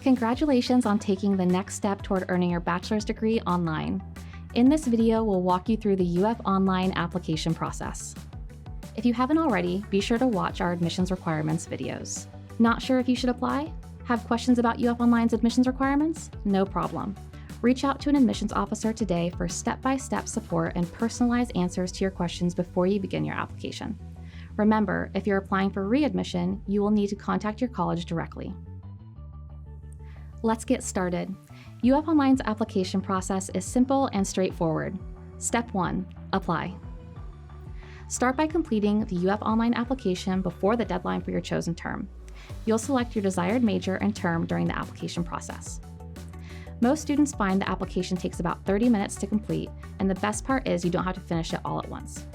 Congratulations on taking the next step toward earning your bachelor's degree online. In this video, we'll walk you through the UF Online application process. If you haven't already, be sure to watch our admissions requirements videos. Not sure if you should apply? Have questions about UF Online's admissions requirements? No problem. Reach out to an admissions officer today for step-by-step support and personalized answers to your questions before you begin your application. Remember, if you're applying for readmission, you will need to contact your college directly. Let's get started. UF Online's application process is simple and straightforward. Step 1, apply. Start by completing the UF Online application before the deadline for your chosen term. You'll select your desired major and term during the application process. Most students find the application takes about 30 minutes to complete, and the best part is you don't have to finish it all at once.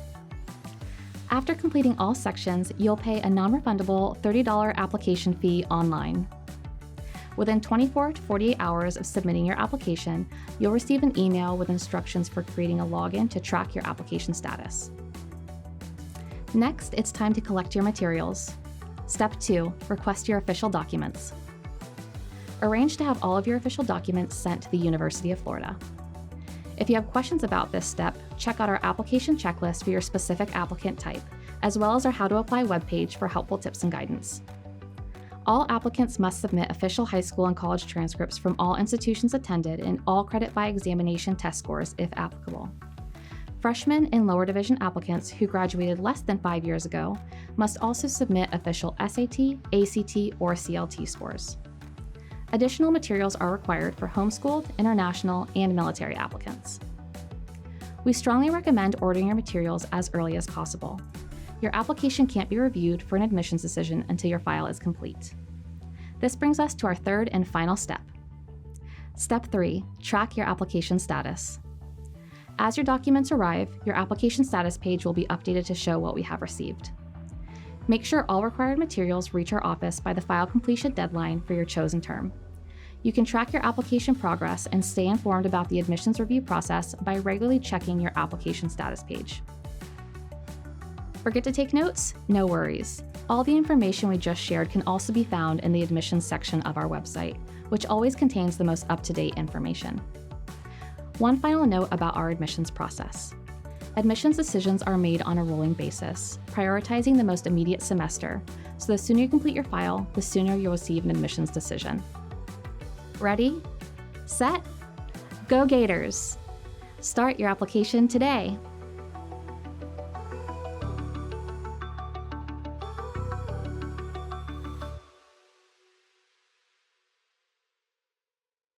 After completing all sections, you'll pay a non-refundable $30 application fee online. Within 24 to 48 hours of submitting your application, you'll receive an email with instructions for creating a login to track your application status. Next, it's time to collect your materials. Step 2, request your official documents. Arrange to have all of your official documents sent to the University of Florida. If you have questions about this step, check out our application checklist for your specific applicant type, as well as our How to Apply webpage for helpful tips and guidance. All applicants must submit official high school and college transcripts from all institutions attended and all credit by examination test scores if applicable. Freshmen and lower division applicants who graduated less than 5 years ago must also submit official SAT, ACT, or CLT scores. Additional materials are required for homeschooled, international, and military applicants. We strongly recommend ordering your materials as early as possible. Your application can't be reviewed for an admissions decision until your file is complete. This brings us to our third and final step. Step 3, track your application status. As your documents arrive, your application status page will be updated to show what we have received. Make sure all required materials reach our office by the file completion deadline for your chosen term. You can track your application progress and stay informed about the admissions review process by regularly checking your application status page. Forget to take notes? No worries. All the information we just shared can also be found in the admissions section of our website, which always contains the most up-to-date information. One final note about our admissions process. Admissions decisions are made on a rolling basis, prioritizing the most immediate semester, so the sooner you complete your file, the sooner you'll receive an admissions decision. Ready? Set? Go Gators! Start your application today!